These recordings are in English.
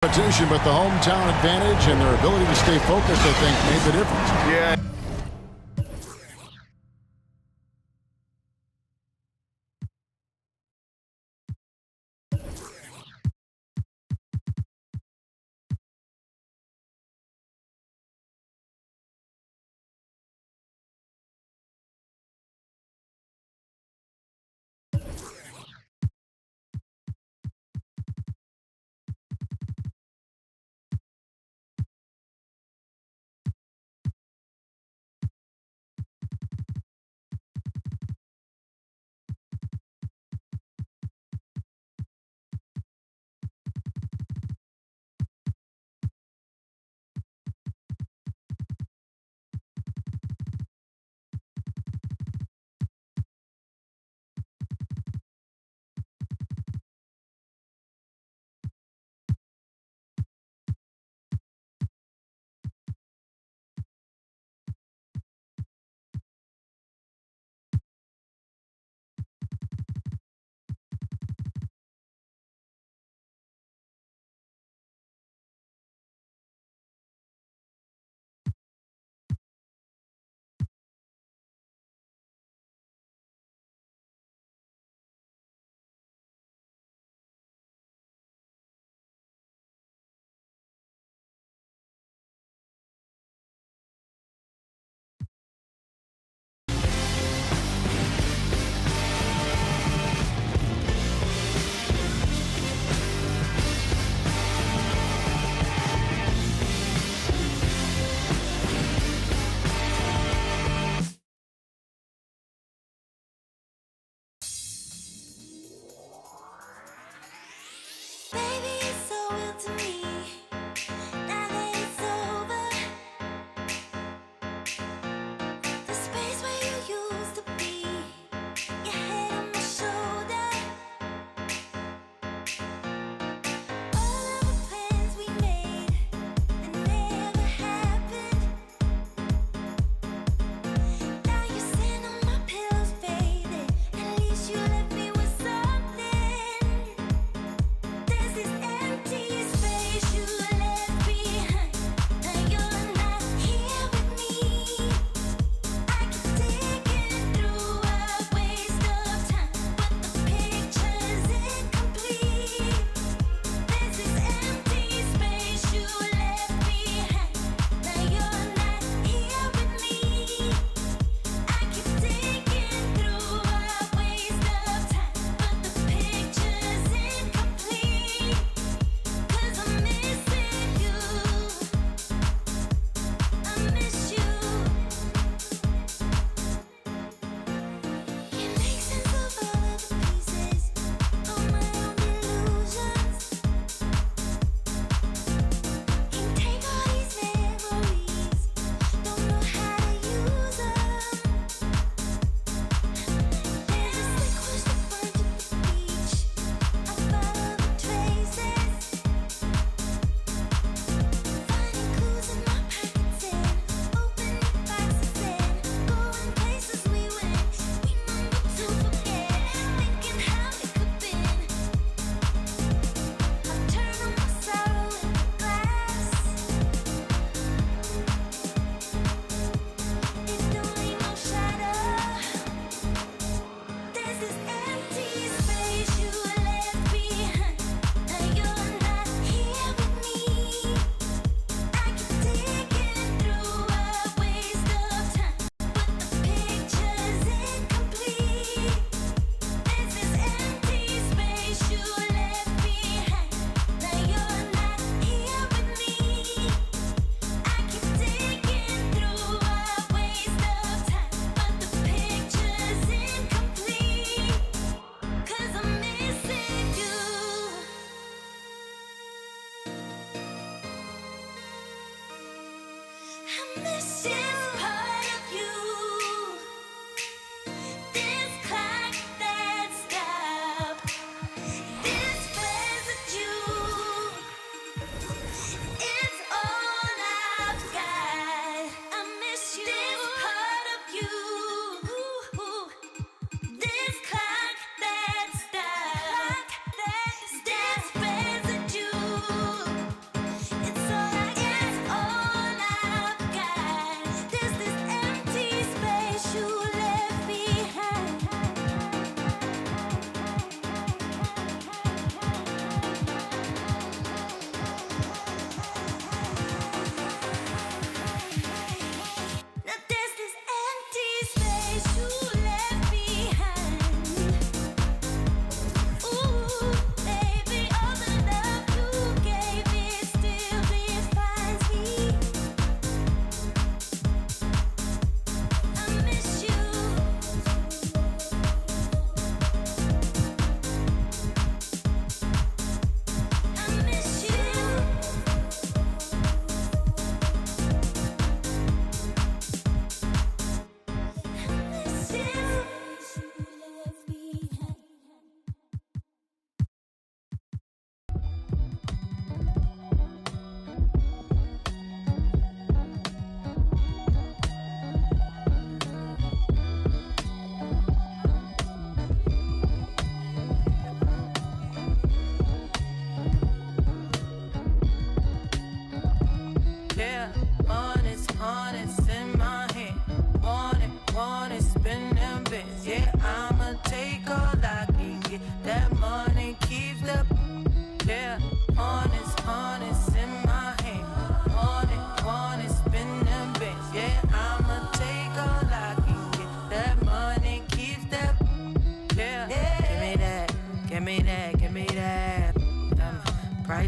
Competition, but the hometown advantage and their ability to stay focused, I think, made the difference. Yeah.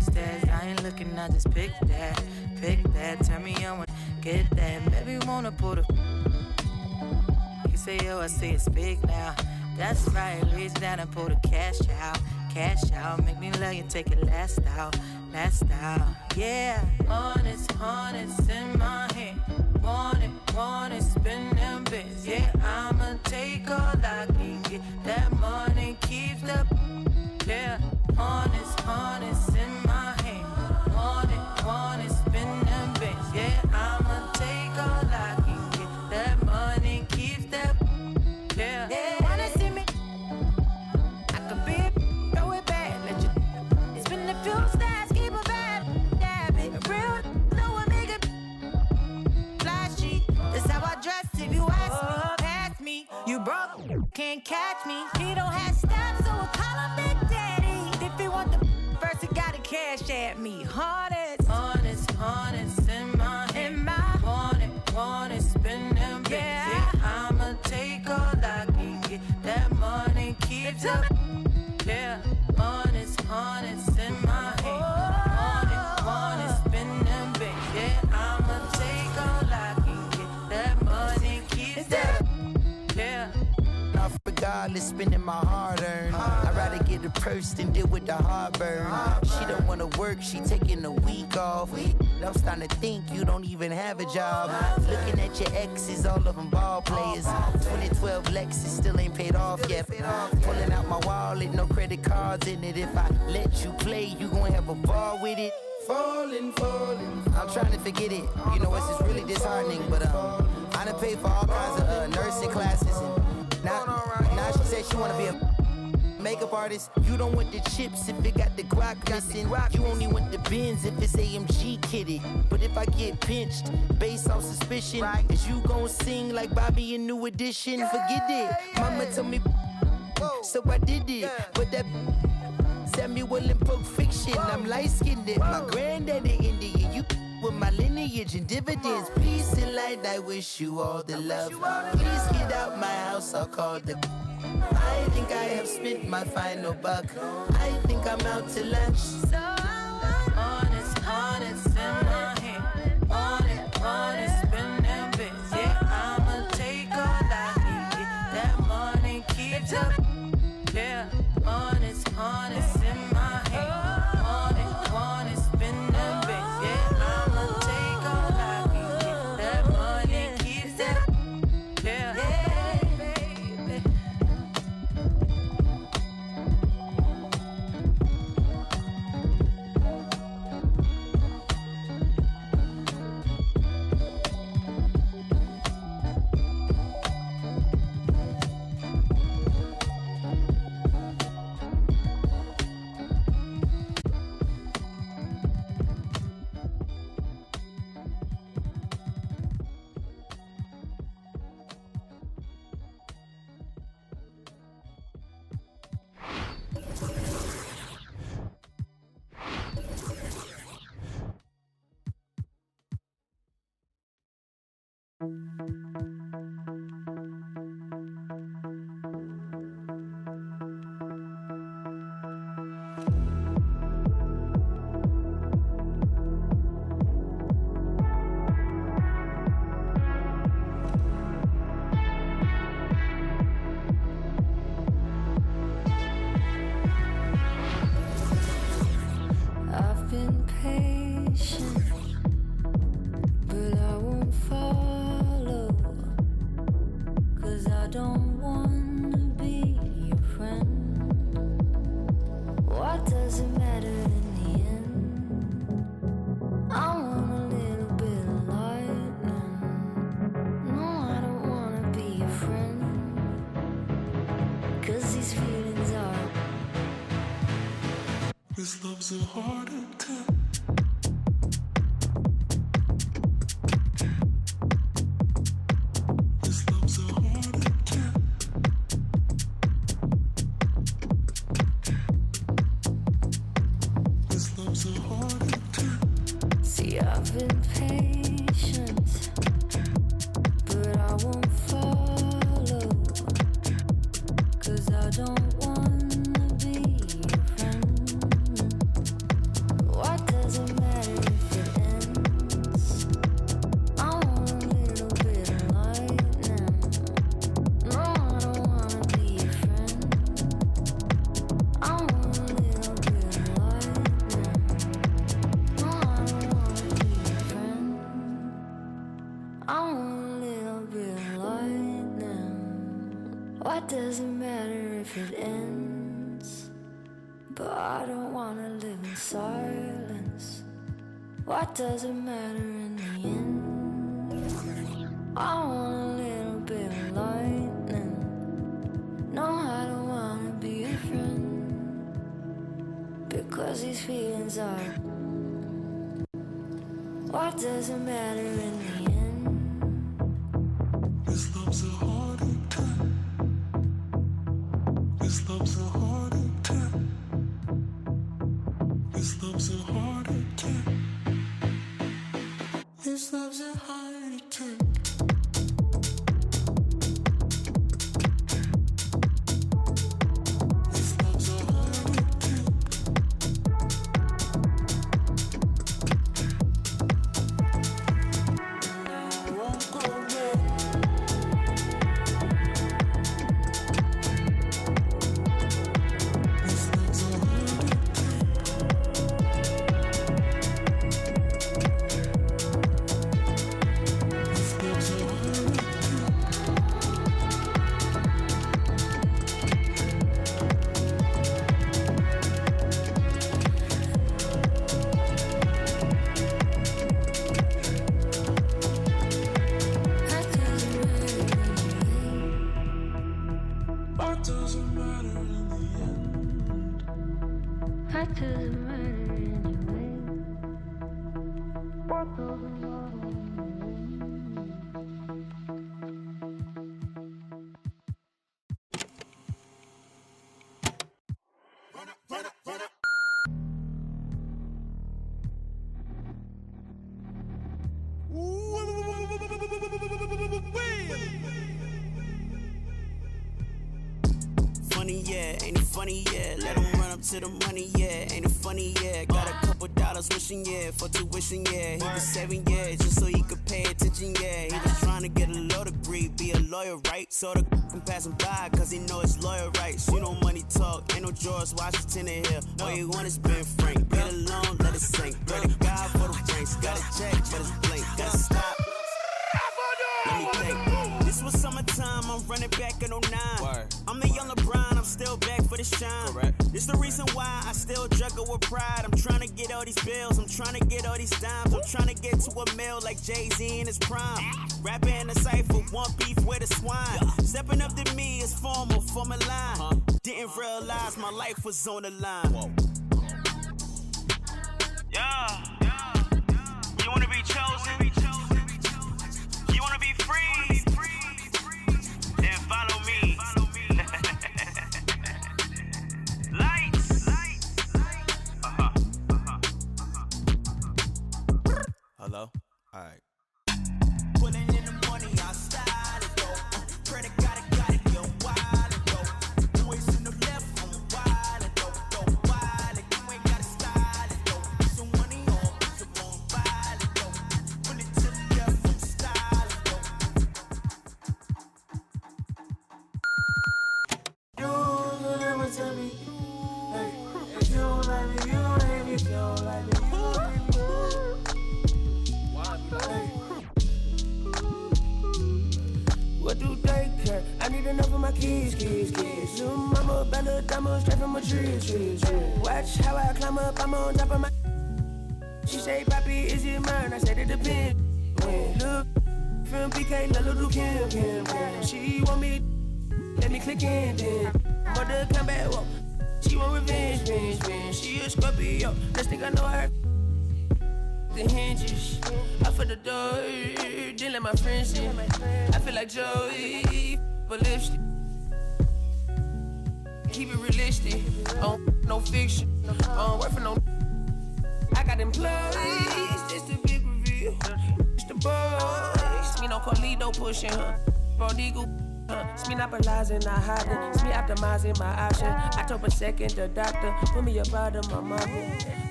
fix that. I ain't looking, I just pick that. Turn me on, get that. Baby, wanna put a. You say, yo, I say it's big now. That's right, reach down and pull the cash out. Make me love you, take it last out. Yeah, honest in my hand. Want it, spin them bits. Yeah, I'ma take all I can get. That money keeps the. Yeah, honest in my hand. Want it, spin them bits. Yeah, I'ma take all I can get. That money keeps the. Yeah. Wanna see me? I could be throw it back, let you spin the few stars, keep a vibe, dab it. Real, no one make it flashy. That's how I dress if you ask me. Pass me, you broke, can't catch me. He don't have steps, so we'll call him Big Daddy. If he want the first, he gotta cash at me. Honest in my hand. Want it, spin them bits. Yeah, I'ma take all I can get. That money keeps up. Yeah, honest in my hand. Want it, spin them bits. Yeah, I'ma take all I can get. That money keeps up. Yeah. Regardless, spending my hard-earned. I'd rather get a purse than deal with the heartburn. She don't wanna work, she taking a week off. I'm starting to think you don't even have a job. Looking at your exes, all of them ball players. 2012 Lexus still ain't paid off yet. Pulling out my wallet, no credit cards in it. If I let you play, you gon' have a ball with it. Falling. I'm trying to forget it. You know, it's just really disheartening. But I done paid for all kinds of nursing classes. And now she said she wanna be a makeup artist. You don't want the chips if it got the guac missing. You only want the Benz if it's AMG kitted. But if I get pinched based on suspicion, is you gon' sing like Bobby in New Edition? Forget it. Mama told me, so I did it. But that Samuel in Pulp Fiction, I'm light-skinned. My granddaddy Indian, you with my lineage and dividends. Peace and light, I wish you all the love. Please get out my house, I'll call the. I think I have spent my final buck. I think I'm out to lunch. So honest in my hand. Want it, spin them bits. Yeah, I'ma take all I can get. That money keeps up. Yeah, honest in my hand. Want it, spin them bits. Yeah, I'ma take all I can get. That money keeps up. Yeah, baby. I've been patient, but I won't follow, 'cause I don't wanna be your friend. What does it matter in the end? I want a little bit of lightning. No, I don't wanna be your friend, 'cause these feelings are. This love's a heart attack. This love's a heart attack. This love's a heart attack. See, I've been patient, but I won't follow, 'cause I don't wanna be your friend. but I don't wanna live in silence. What does it matter in the end? I want a little bit of lightning. No, I don't wanna be a friend, because these feelings are. What does it matter in the end? This love's a heart attack. This love's a heart attack. This love's a heart attack. This love's a heart attack. Funny, yeah, ain't it funny, yeah. Let him run up to the money, yeah. Ain't it funny, yeah. Got a couple dollars wishing, yeah, for tuition, yeah. He was saving, yeah, just so he could pay attention, yeah. He was trying to get a law degree, be a lawyer, right? So the can pass him by, cause he know it's lawyer rights. You know money talk, ain't no George Washington in here. All you want is Ben Frank. Get alone, let it sink. Pray to God for the ranks. Got a check, but it's blank. Gotta stop. Let me think. This was summertime, I'm running back in 09. I'm the young LeBron, I'm still back for the shine. This the reason why I still juggle with pride. I'm trying to get all these bills, I'm trying to get all these dimes. I'm trying to get to a mill like Jay-Z in his prime. Rapping in a cypher, one beef with a swine. Stepping up to me is formal, for my line. Didn't realize my life was on the line. Yeah. You wanna be chosen? You wanna be free? Then follow me. Lights. Hello? Alright. Putting in the money, I style it though. Credit got it, yo, wild it though. Boys in the left, I'm wild it though, wild it. You ain't gotta style it though. Some money on, some on wild it though. Put it to the left, I'm style it though. You never tell me, hey, if you don't like me, you don't hate me. If you don't like me, you don't hate me. Hey. What do they care? I need enough of my kids. Little mama, Bella, Dama, straight from a tree. Watch how I climb up, I'm on top of my. She say, Papi, is it mine? I said it depends. When look from PK, little Kim. She want me, let me click in then. Mother come back, whoa. She want revenge. She a Scorpio, this thing I know her. The hinges, I for the door, then let my friends in. I feel like Joey, for lipstick. Keep it realistic, no fiction, work for no. I got employees, this the big reveal. It's the boys, me no Carlito pushing her. Prodigal, it's me not monopolizing, not hiding. It's me optimizing my option. October 2nd, the doctor put me up out of my mama.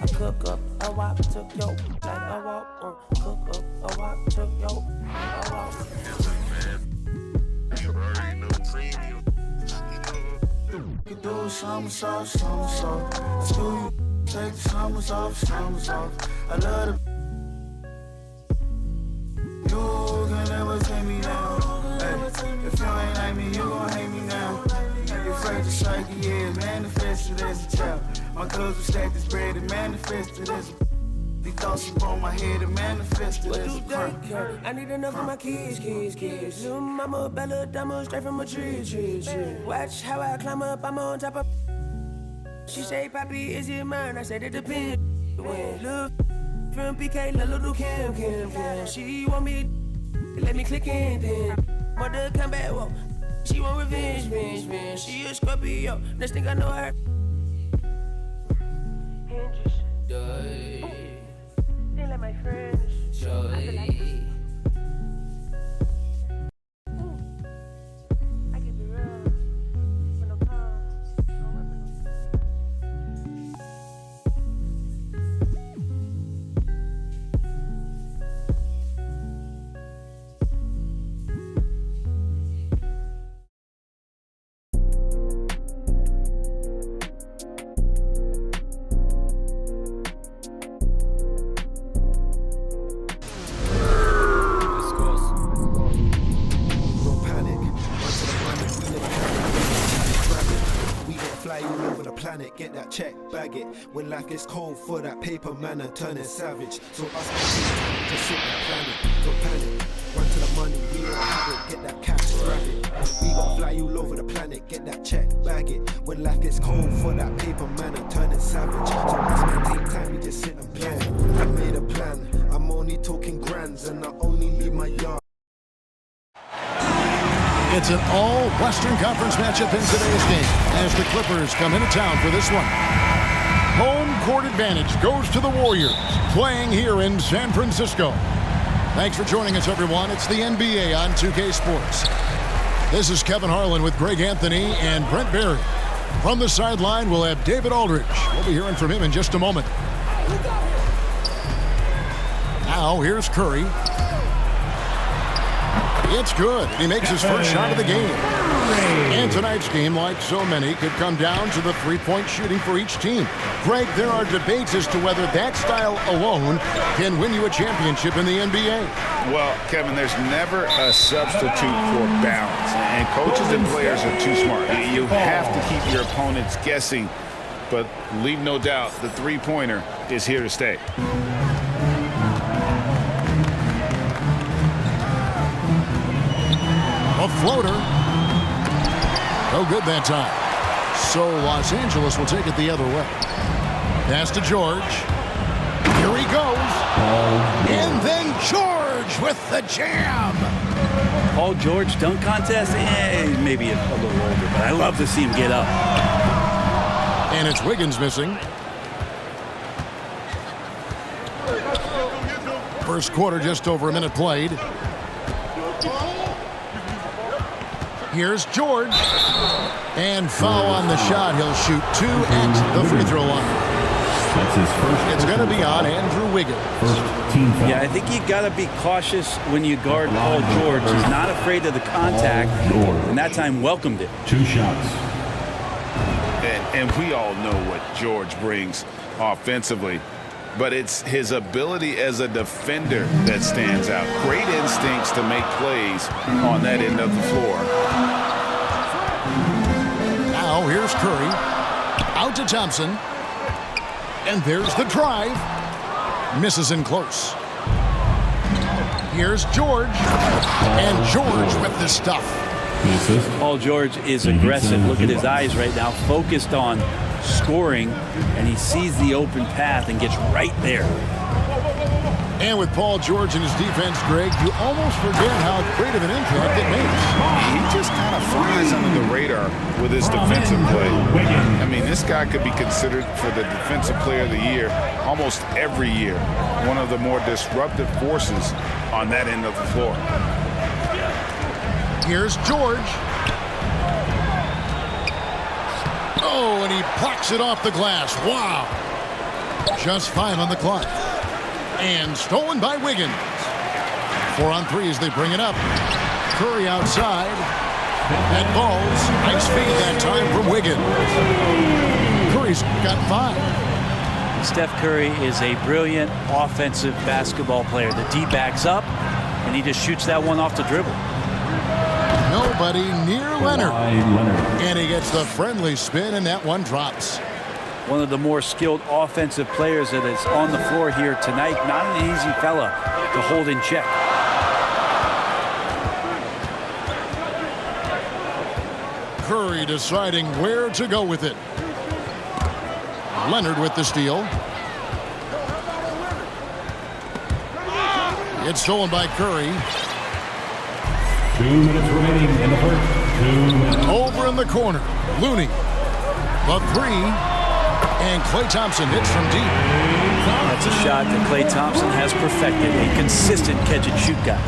I cook up, a wop, took yo, like a walk. Cook up, a wop, took yo, a walk. You already know premium. You do somersault. Let's do you. Take the summers off. I love the. You can never take me down. Hey, if you ain't like me, you gon' hate me now. You're afraid to strike, yeah, manifested as a child. My My cousin stacked this bread and manifested as these thoughts upon my head and manifested as a crime. I need enough for my kids. Little mama, Bella, Dama, straight from a tree. Watch how I climb up, I'm on top of. She say, Papi, is it mine? I said, it depends. When look from PK, little Kim. She want me, let me click in then. Mother come back, whoa. She want revenge. She a Scorpio, next thing I know her. Hinges. They like my friends. I feel like I keep it real. With no cause, no weapon. Get that check, bag it. When life gets cold for that paper man and turning savage. So us just sit and plan it. Don't panic, run to the money, we don't have it. Get that cash, grab it. We gon' fly all over the planet. Get that check, bag it. When life gets cold for that paper man and turning savage. So us man take time, we just sit and plan. I made a plan, I'm only talking grands and I only leave my yard. It's an all-Western Conference matchup in today's game as the Clippers come into town for this one. Home court advantage goes to the Warriors, playing here in San Francisco. Thanks for joining us, everyone. It's the NBA on 2K Sports. This is Kevin Harlan with Greg Anthony and Brent Barry. From the sideline, we'll have David Aldridge. We'll be hearing from him in just a moment. Now, here's Curry. It's good. He makes his first shot of the game. And tonight's game, like so many, could come down to the three-point shooting for each team. Greg, there are debates as to whether that style alone can win you a championship in the NBA. Well, Kevin, there's never a substitute for balance. And coaches and players are too smart. You have to keep your opponents guessing. But leave no doubt, the three-pointer is here to stay. A floater. No good that time. So Los Angeles will take it the other way. Pass to George. Here he goes. And then George with the jam. Paul George dunk contest? Maybe a little older, but I love to see him get up. And it's Wiggins missing. First quarter, just over a minute played. Here's George. And foul on the shot. He'll shoot two at the free throw line. That's his first. It's going to be on Andrew Wiggins. Yeah, I think you got to be cautious when you guard Paul George. He's not afraid of the contact, and that time welcomed it. 2 shots. And we all know what George brings offensively. But it's his ability as a defender that stands out. Great instincts to make plays on that end of the floor. Now here's Curry. Out to Thompson. And there's the drive. Misses in close. Here's George. And George with the stuff. Paul George is aggressive. Look at his eyes right now, focused on scoring, and he sees the open path and gets right there. And with Paul George and his defense, Greg, you almost forget how great of an impact it makes. He just kind of flies under the radar with his defensive play. I mean, this guy could be considered for the Defensive Player of the Year almost every year. One of the more disruptive forces on that end of the floor. Here's George. Oh, and he plucks it off the glass. Wow. Just 5 on the clock. And stolen by Wiggins. 4 on 3 as they bring it up. Curry outside. And balls. Nice feed that time from Wiggins. Curry's got 5. Steph Curry is a brilliant offensive basketball player. The D backs up, and he just shoots that one off the dribble. Nobody near Leonard. And he gets the friendly spin, and that one drops. one of the more skilled offensive players that is on the floor here tonight. Not an easy fella to hold in check. Curry deciding where to go with it. Leonard with the steal. It's stolen by Curry. 2 minutes remaining in the first. 2 minutes. Over in the corner. Looney. The three. And Klay Thompson hits from deep. That's a shot that Klay Thompson has perfected. A consistent catch-and-shoot guy.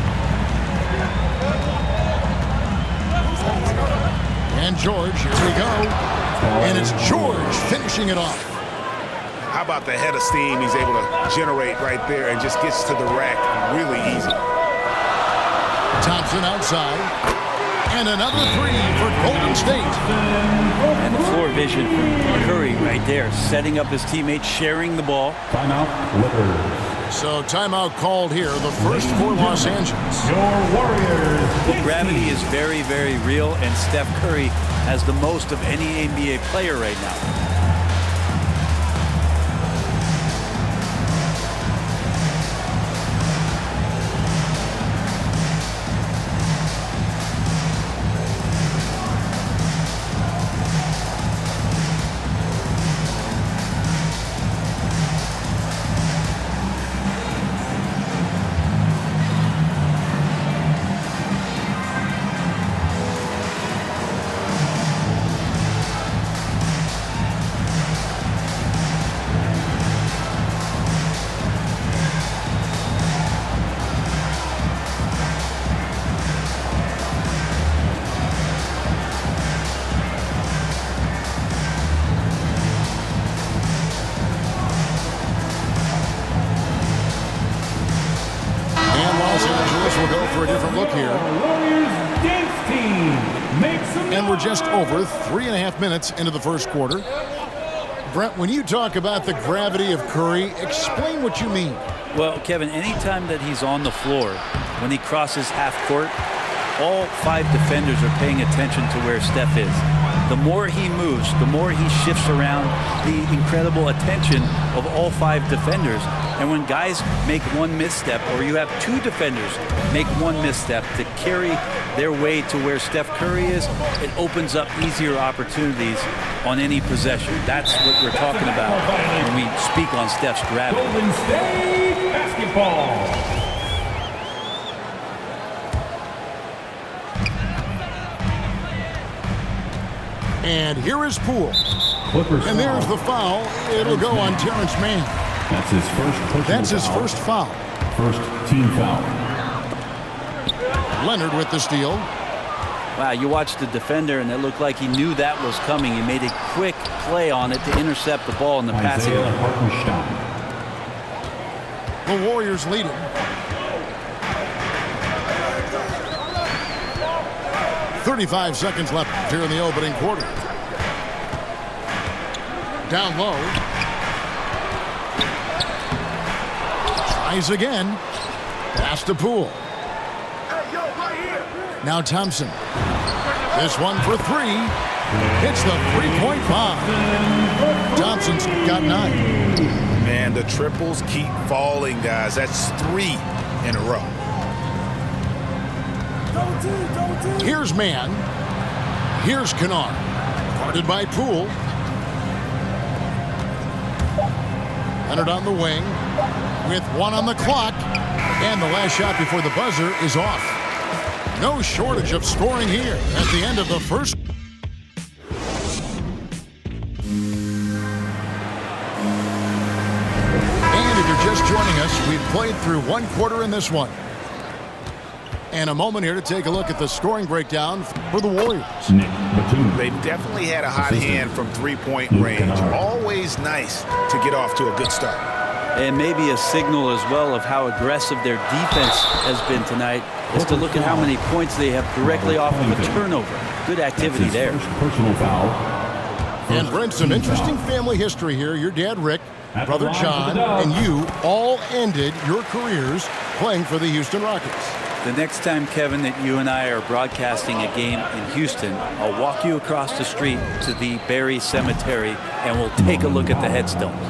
And George, here we go. And it's George finishing it off. How about the head of steam he's able to generate right there and just gets to the rack really easy. Thompson outside. And another three for Golden State. And the floor vision from Curry right there, setting up his teammates, sharing the ball. Timeout, Clippers. So timeout called here, the first for Los Angeles. Your Warriors. The gravity is very, very real, and Steph Curry has the most of any NBA player right now. We'll go for a different look here. Warriors dance team makes some And we're just over 3.5 minutes into the first quarter. Brent, when you talk about the gravity of Curry, explain what you mean. Well, Kevin, anytime that he's on the floor, when he crosses half court, all 5 defenders are paying attention to where Steph is. The more he moves, the more he shifts around, the incredible attention of all 5 defenders. And when guys make one misstep, or you have 2 defenders make one misstep to carry their way to where Steph Curry is, it opens up easier opportunities on any possession. That's what we're talking about when we speak on Steph's gravity. Golden State basketball. And here is Poole. Clippers And there's foul. the foul. It'll go on Terrence Mann. That's his first personal That's his foul. first foul. First team foul. Leonard with the steal. Wow, you watched the defender, and it looked like he knew that was coming. He made a quick play on it to intercept the ball in the passing Isaiah lane. Hartenstein. The Warriors lead it. 35 seconds left here in the opening quarter. Down low. Tries again. Pass to Poole. Now Thompson. This one for 3. Hits the three-point bomb. Thompson's got 9. Man, the triples keep falling, guys. That's 3 in a row. Here's Mann. Here's Kennard. Guarded by Poole. Leonard on the wing with 1 on the clock. And the last shot before the buzzer is off. No shortage of scoring here at the end of the first. And if you're just joining us, we've played through 1 quarter in this one. And a moment here to take a look at the scoring breakdown for the Warriors. Nick Batum. They've definitely had a hot Assistant. hand from three-point Luke range. Kennard. Always nice to get off to a good start. And maybe a signal as well of how aggressive their defense has been tonight is to look at how many points they have directly off of a turnover. Good activity That's his there. first personal foul. And Brent, some interesting family history here. Your dad, Rick, At the brother line for John, the Dubs. and you all ended your careers playing for the Houston Rockets. The next time, Kevin, that you and I are broadcasting a game in Houston, I'll walk you across the street to the Barry Cemetery and we'll take a look at the headstones.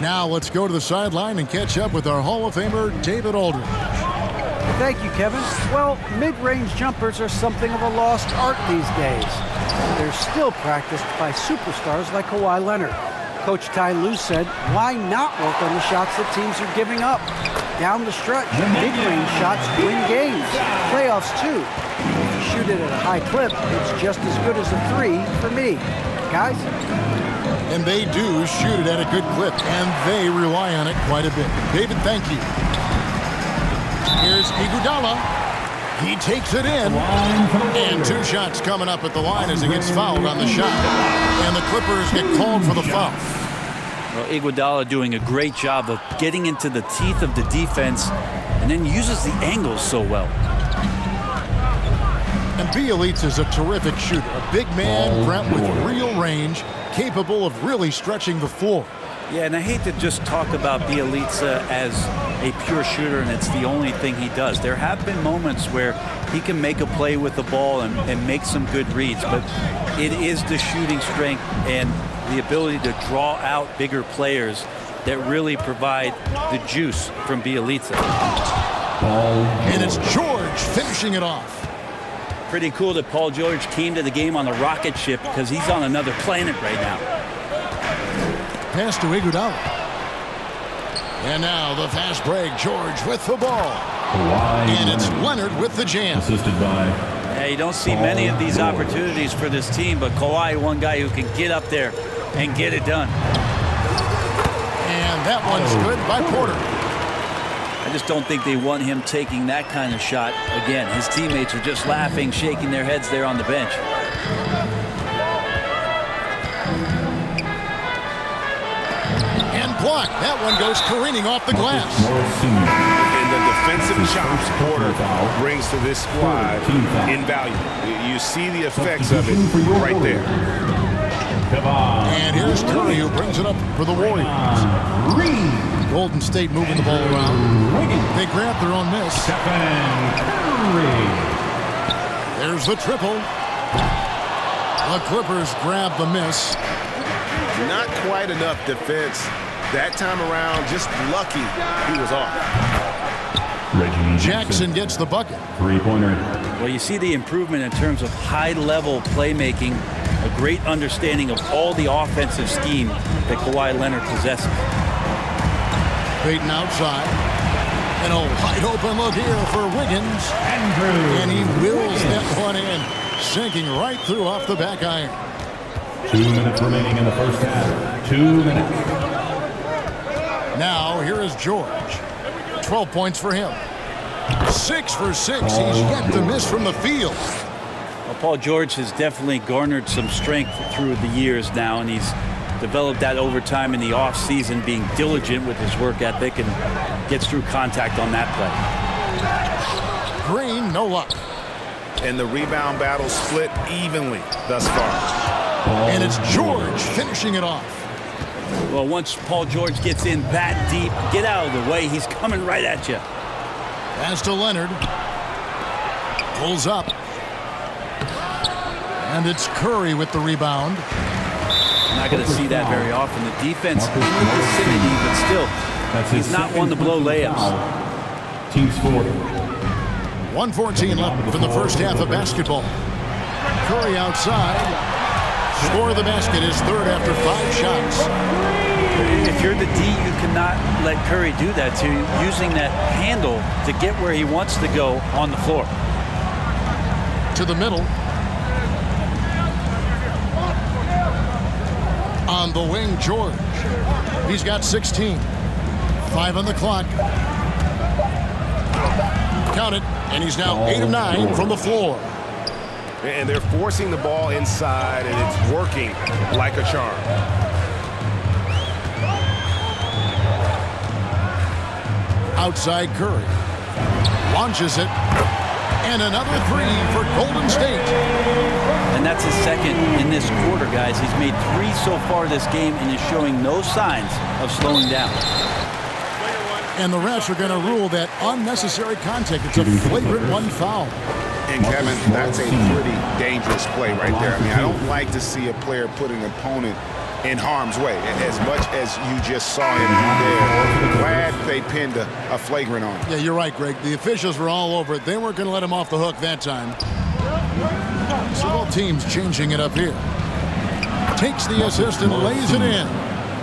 Now let's go to the sideline and catch up with our Hall of Famer, David Aldridge. Thank you, Kevin. Well, mid-range jumpers are something of a lost art these days. They're still practiced by superstars like Kawhi Leonard. Coach Ty Lue said, why not work on the shots that teams are giving up? Down the stretch, mid-range shots win games, playoffs too. If you shoot it at a high clip, it's just as good as a three for me. Guys? And they do shoot it at a good clip, and they rely on it quite a bit. David, thank you. Here's Iguodala. He takes it in. And 2 shots coming up at the line as he gets fouled on the shot. And the Clippers get called for the foul. Well, Iguodala doing a great job of getting into the teeth of the defense and then uses the angles so well. And Bielitsa is a terrific shooter. A big man, Brent, with real range, capable of really stretching the floor. Yeah, and I hate to just talk about Bielitsa as a pure shooter and it's the only thing he does. There have been moments where he can make a play with the ball and make some good reads, but it is the shooting strength and the ability to draw out bigger players that really provide the juice from Bielitsa. And it's George finishing it off. Pretty cool that Paul George came to the game on the rocket ship because he's on another planet right now. Pass to Iguodala. And now the fast break. George with the ball. And it's Leonard with the jam. Assisted by. Yeah, you don't see many of these opportunities for this team, but Kawhi, one guy who can get up there and get it done. And that one's good by Porter. I just don't think they want him taking that kind of shot again. His teammates are just laughing, shaking their heads there on the bench. And blocked. That one goes careening off the glass. And the defensive chops Porter brings to this squad in value. You see the effects of it right there. And here's Curry who brings it up for the Warriors. Golden State moving the ball around. They grab their own miss. There's the triple. The Clippers grab the miss. Not quite enough defense that time around. Just lucky he was off. Jackson gets the bucket. Three-pointer. Well, you see the improvement in terms of high-level playmaking, a great understanding of all the offensive scheme that Kawhi Leonard possesses. Payton outside. And a wide open look here for Wiggins. And he wills that one in, sinking right through off the back iron. 2 minutes remaining in the first half. 2 minutes. Now here is George. 12 points for him. 6 for 6. He's yet to miss from the field. Well, Paul George has definitely garnered some strength through the years now, and he's developed that over time in the offseason, being diligent with his work ethic and gets through contact on that play. Green, no luck. And the rebound battle split evenly thus far. And it's George finishing it off. Well, once Paul George gets in that deep, get out of the way. He's coming right at you. Pass to Leonard. Pulls up. And it's Curry with the rebound. Not going to see that very often. The defense in the vicinity, but still, he's not one to blow layups. Team score. 1:14 left from the first half of basketball. Curry outside. Score of the basket, his third after 5 shots. If you're the D, you cannot let Curry do that to you, using that handle to get where he wants to go on the floor. To the middle. On the wing, George. He's got 16. 5 on the clock. Count it, and he's now 8 of 9 from the floor. And they're forcing the ball inside, and it's working like a charm. Outside Curry. Launches it. And another 3 for Golden State. And that's his second in this quarter, guys. He's made 3 so far this game and is showing no signs of slowing down. And the refs are going to rule that unnecessary contact. It's a flagrant one foul. And Kevin, that's a pretty dangerous play right there. I mean, I don't like to see a player put an opponent in harm's way, as much as you just saw him do there. Glad they pinned a flagrant on him. Yeah, you're right, Greg. The officials were all over it. They weren't going to let him off the hook that time. So both teams changing it up here. Takes the assist and lays it in.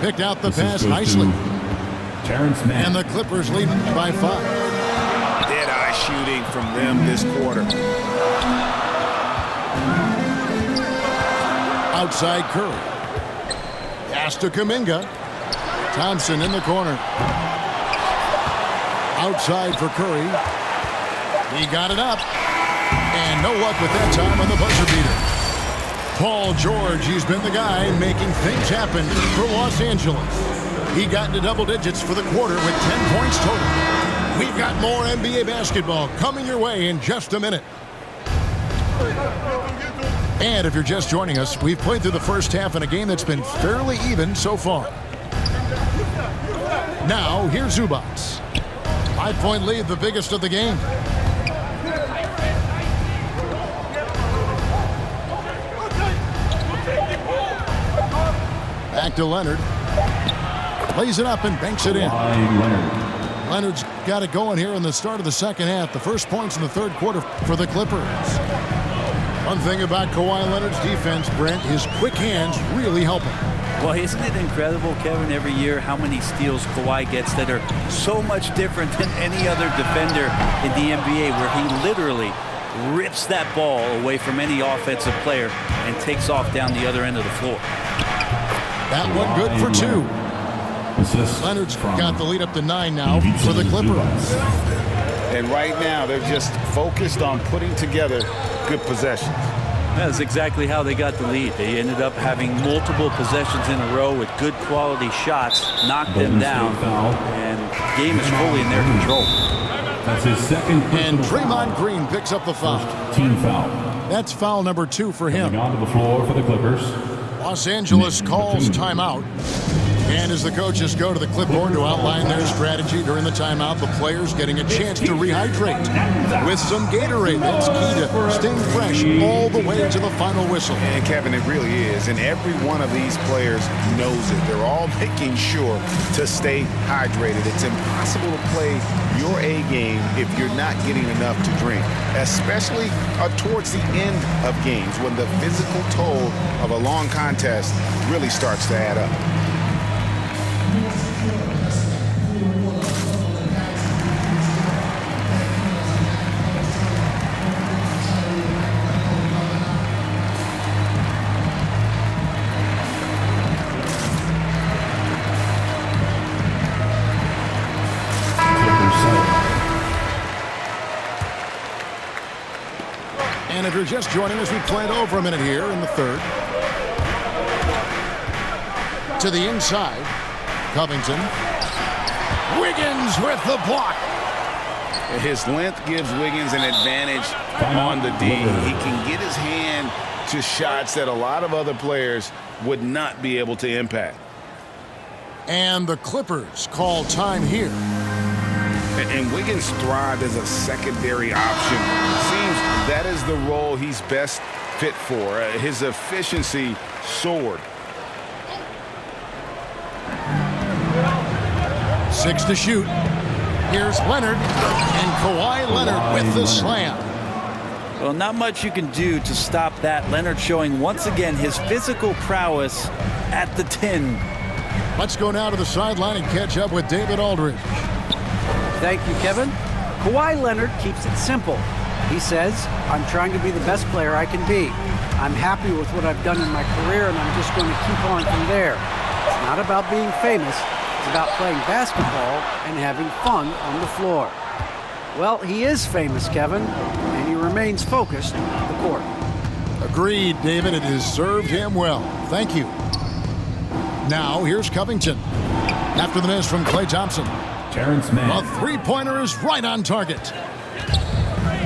Picked out the pass nicely. And the Clippers lead by 5. Dead-eye shooting from them this quarter. Outside Curry. Pass to Kuminga. Thompson in the corner. Outside for Curry. He got it up. And no luck with that time on the buzzer beater. Paul George, he's been the guy making things happen for Los Angeles. He got into double digits for the quarter with 10 points total. We've got more NBA basketball coming your way in just a minute. And if you're just joining us, we've played through the first half in a game that's been fairly even so far. Now, here's Zubac. 5-point lead, the biggest of the game. Back to Leonard. Lays it up and banks it in. Leonard's got it going here in the start of the second half. The first points in the third quarter for the Clippers. One thing about Kawhi Leonard's defense, Brent, his quick hands really help him. Well, isn't it incredible, Kevin, every year how many steals Kawhi gets that are so much different than any other defender in the NBA, where he literally rips that ball away from any offensive player and takes off down the other end of the floor. That one good for 2. Leonard's got the lead up to 9 now for the Clippers. And right now, they're just focused on putting together good possessions. That's exactly how they got the lead. They ended up having multiple possessions in a row with good quality shots, knocked them down, and the game is fully in their control. That's his second. And Draymond Green picks up the foul. Team foul. That's foul number 2 for him. Coming onto the floor for the Clippers. Los Angeles calls timeout. And as the coaches go to the clipboard to outline their strategy during the timeout, the players getting a chance to rehydrate with some Gatorade. That's key to staying fresh all the way to the final whistle. And Kevin, it really is. And every one of these players knows it. They're all making sure to stay hydrated. It's impossible to play your A game if you're not getting enough to drink, especially towards the end of games when the physical toll of a long contest really starts to add up. And if you're just joining us, we played over a minute here in the third. To the inside, Covington. Wiggins with the block. His length gives Wiggins an advantage on the D. He can get his hand to shots that a lot of other players would not be able to impact. And the Clippers call time here. And Wiggins thrived as a secondary option. Seems that is the role he's best fit for. His efficiency soared. 6 to shoot. Here's Leonard, and Kawhi Leonard with the slam. Well, not much you can do to stop that. Leonard showing once again his physical prowess at the 10. Let's go now to the sideline and catch up with David Aldridge. Thank you, Kevin. Kawhi Leonard keeps it simple. He says, I'm trying to be the best player I can be. I'm happy with what I've done in my career, and I'm just going to keep on from there. It's not about being famous. It's about playing basketball and having fun on the floor. Well, he is famous, Kevin, and he remains focused on the court. Agreed, David. It has served him well. Thank you. Now, here's Covington. After the miss from Klay Thompson. Terrence Mann. A three-pointer is right on target.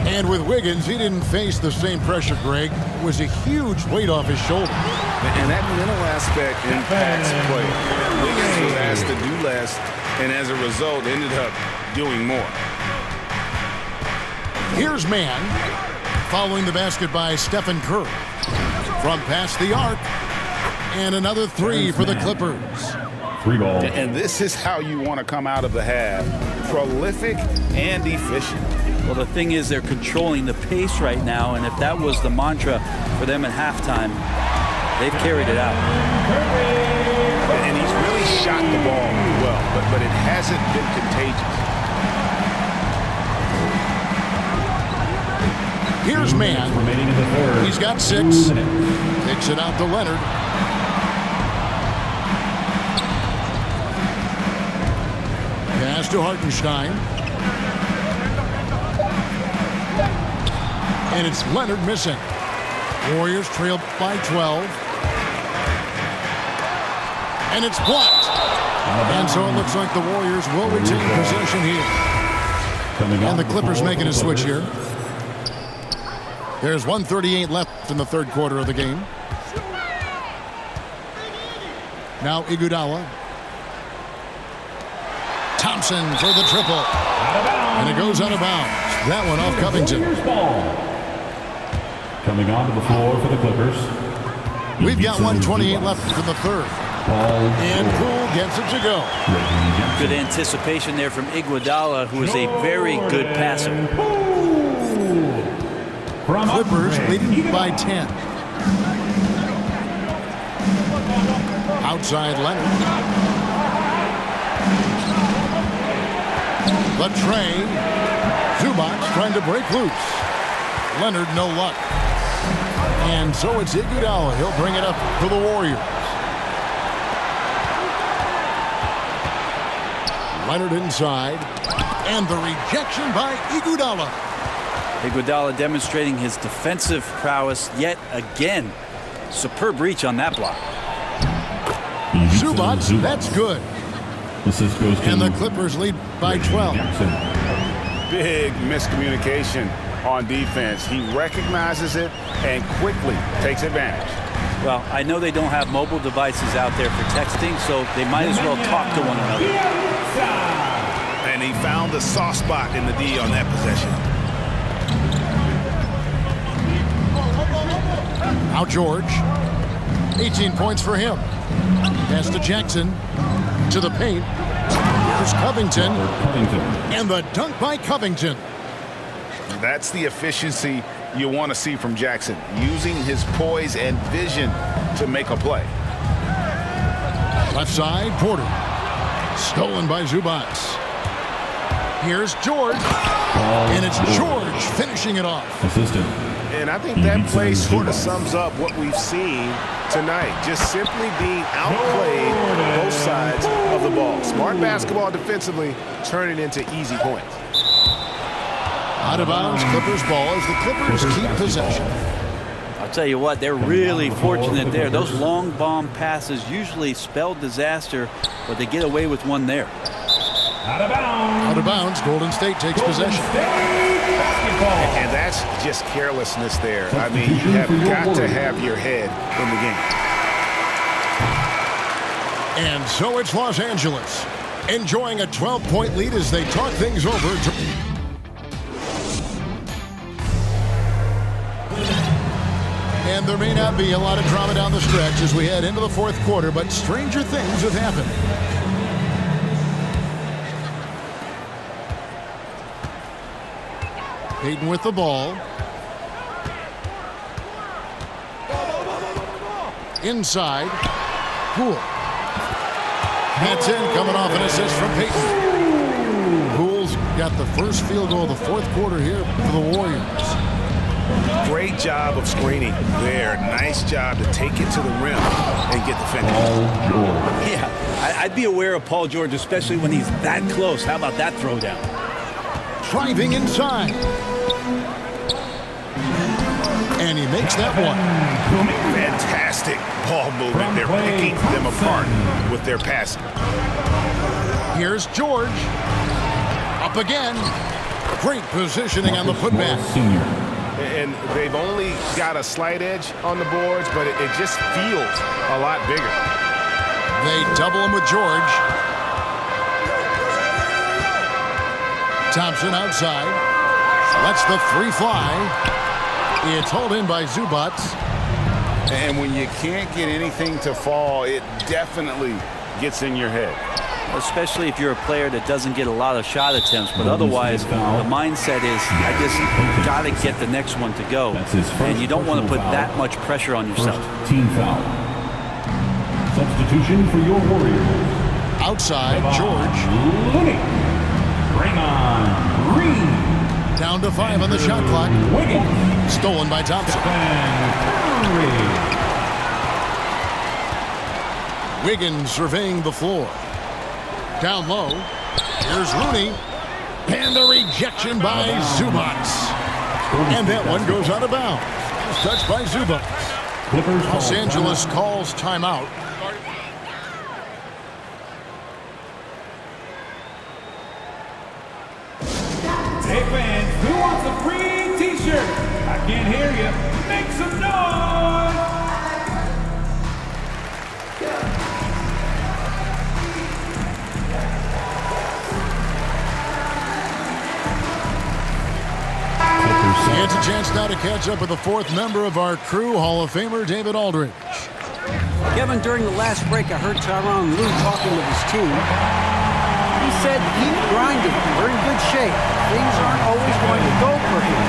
And with Wiggins, he didn't face the same pressure, Greg. It was a huge weight off his shoulder. And that mental aspect impacts play. Wiggins was asked to do less and as a result, ended up doing more. Here's Mann, following the basket by Stephen Curry. From past the arc, and another three for the Clippers. 3 ball. And this is how you want to come out of the half. Prolific and efficient. Well, the thing is they're controlling the pace right now, and if that was the mantra for them at halftime, they've carried it out. And he's really shot the ball well, but it hasn't been contagious. Here's Mann. Remaining in the third. He's got 6. Kicks it out to Leonard. Pass to Hartenstein. And it's Leonard missing. Warriors trail by 12. And it's blocked. And so it looks like the Warriors will retain possession here. And the Clippers making a switch here. There's 1:38 left in the third quarter of the game. Now Iguodala. Thompson for the triple. And it goes out of bounds. That one off Covington. Coming onto the floor for the Clippers. We've got 1:28 left in the third. And Poole gets it to go. Good anticipation there from Iguodala, who is a very good passer. Clippers leading by 10. Outside Leonard. The tray. Zubac trying to break loose. Leonard no luck. And so it's Iguodala. He'll bring it up for the Warriors. Leonard inside. And the rejection by Iguodala. Iguodala demonstrating his defensive prowess yet again. Superb reach on that block. Zubac, that's good. Assist goes to and the Clippers lead by 12. Big miscommunication on defense. He recognizes it and quickly takes advantage. Well, I know they don't have mobile devices out there for texting, so they might as well talk to one another. And he found the soft spot in the D on that possession. Now George, 18 points for him. Pass to Jackson, to the paint. Here's Covington, and the dunk by Covington. That's the efficiency you want to see from Jackson, using his poise and vision to make a play. Left side, Porter. Stolen by Zubac. Here's George, and it's George finishing it off. Assistant. And I think that play sort of sums up what we've seen tonight. Just simply being outplayed both sides of the ball. Smart basketball defensively, turning into easy points. Out of bounds, Clippers ball as the Clippers keep possession. I'll tell you what, they're really fortunate there. Those long bomb passes usually spell disaster, but they get away with one there. Out of bounds. Out of bounds, Golden State takes possession. And that's just carelessness there. I mean, you have got to have your head in the game. And so it's Los Angeles, enjoying a 12-point lead as they talk things over. And there may not be a lot of drama down the stretch as we head into the fourth quarter, but stranger things have happened. Payton with the ball. Inside. Poole. That's in, coming off an assist from Payton. Poole's got the first field goal of the fourth quarter here for the Warriors. Great job of screening there. Nice job to take it to the rim and get the finish. Yeah, I'd be aware of Paul George, especially when he's that close. How about that throwdown? Driving inside. And he makes that one. Fantastic ball movement. They're picking them apart with their passing. Here's George. Up again. Great positioning on the putback. And they've only got a slight edge on the boards, but it just feels a lot bigger. They double him with George. Thompson outside. Lets the three fly. It's hauled in by Zubac. And when you can't get anything to fall, it definitely gets in your head. Especially if you're a player that doesn't get a lot of shot attempts, but otherwise the mindset is, I just got to get the next one to go. And you don't want to put that much pressure on yourself. First team foul. Substitution for your Warriors. Outside, George. Looney. Bring on Green. Down to 5 on the shot clock. Wiggins. Stolen by Thompson. Wiggins surveying the floor. Down low. Here's Looney. And the rejection by Zubac. And that one goes out of bounds. Touched by Zubac. Los Angeles calls timeout. Hey fans, who wants a free t-shirt? I can't hear you. Make some noise! It's a chance now to catch up with the fourth member of our crew, Hall of Famer David Aldridge. Kevin, during the last break, I heard Tyronn Lue talking with his team. He said keep grinding. We're in good shape. Things aren't always going to go for him.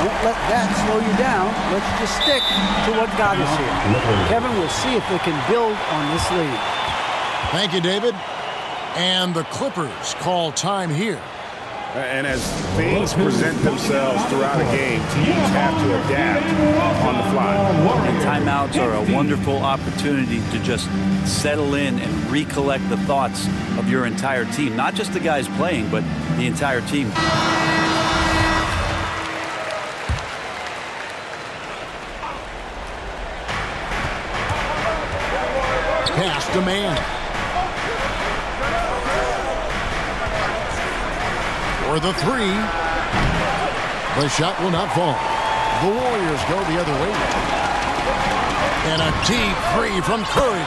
Don't let that slow you down. Let's just stick to what got us here. Kevin, we'll see if they can build on this lead. Thank you, David. And the Clippers call time here. And as things present themselves throughout a game, teams have to adapt on the fly. And timeouts are a wonderful opportunity to just settle in and recollect the thoughts of your entire team. Not just the guys playing, but the entire team. Pass to man. For the three. The shot will not fall. The Warriors go the other way. And a deep three from Curry.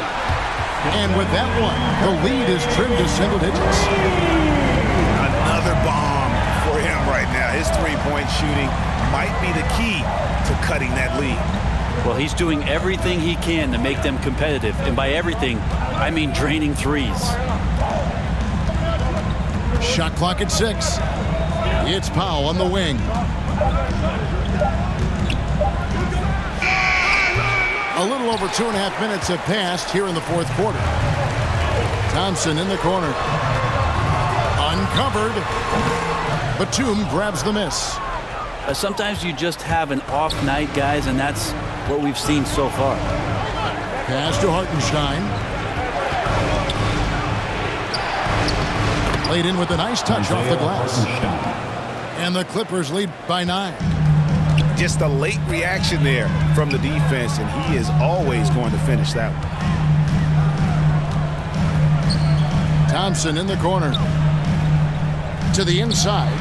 And with that one, the lead is trimmed to single digits. Another bomb for him right now. His three-point shooting might be the key to cutting that lead. Well, he's doing everything he can to make them competitive. And by everything, I mean draining threes. Shot clock at 6. It's Powell on the wing. A little over 2.5 minutes have passed here in the fourth quarter. Thompson in the corner. Uncovered. Batum grabs the miss. Sometimes you just have an off night, guys, and that's what we've seen so far. Pass to Hartenstein. Played in with a nice touch off the glass. And the Clippers lead by 9. Just a late reaction there from the defense, and he is always going to finish that one. Thompson in the corner. To the inside.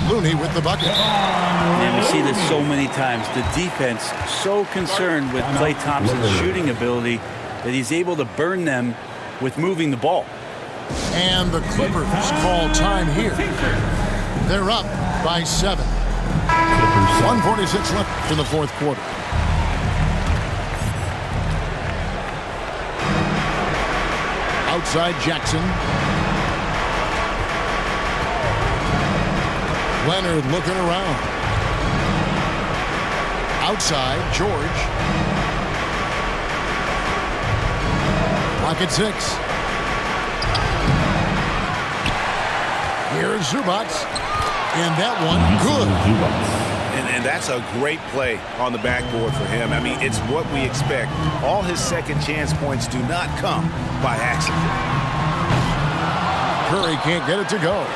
Looney with the bucket. And we see this so many times. The defense so concerned with Klay Thompson's shooting ability that he's able to burn them with moving the ball. And the Clippers call time here. They're up by 7. 1:46 left in the fourth quarter. Outside Jackson. Leonard looking around. Outside George. Clock at 6. Here's Zubac. And that one, good. And that's a great play on the backboard for him. I mean, it's what we expect. All his second chance points do not come by accident. Curry can't get it to go.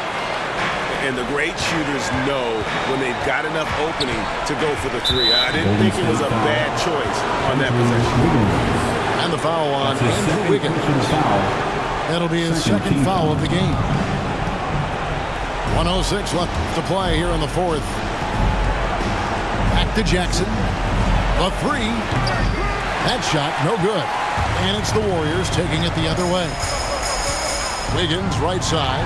And the great shooters know when they've got enough opening to go for the three. I didn't think it was a bad choice on that possession. And the foul on Andrew Wiggins. That'll be his second foul of the game. 1:06 left to play here in the fourth. Back to Jackson. The three. That shot, no good. And it's the Warriors taking it the other way. Wiggins, right side.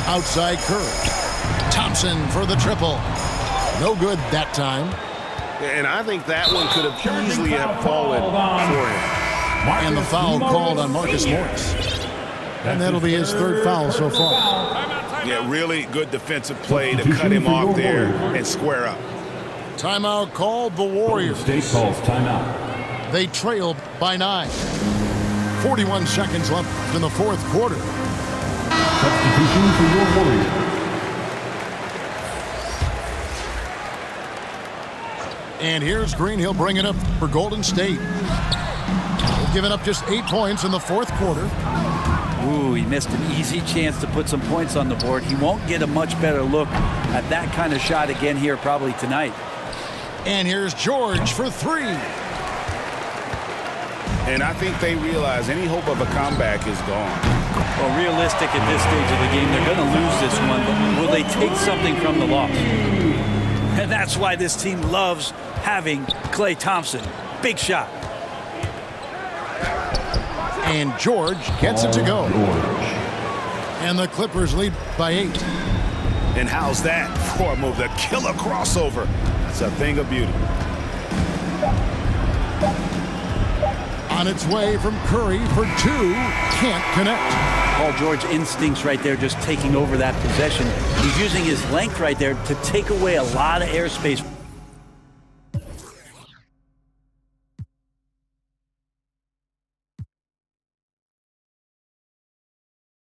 Outside Curry. Thompson for the triple. No good that time. And I think that one could have easily have fallen for him. And the foul called on Marcus Morris. And that'll be his third foul so far. Yeah, really good defensive play to cut him off there and square up. Timeout called the Warriors. State calls timeout. They trailed by 9. 41 seconds left in the fourth quarter. Substitution for your Warriors. And here's Green. He'll bring it up for Golden State. They've given up just 8 points in the fourth quarter. Ooh, he missed an easy chance to put some points on the board. He won't get a much better look at that kind of shot again here probably tonight. And here's George for 3. And I think they realize any hope of a comeback is gone. Well, realistic at this stage of the game, they're going to lose this one, but will they take something from the loss? And that's why this team loves having Klay Thompson. Big shot. And George gets it to go. And the Clippers lead by 8. And how's that for a move? The killer crossover. It's a thing of beauty. On its way from Curry for 2. Can't connect. Paul George instincts right there, just taking over that possession. He's using his length right there to take away a lot of airspace.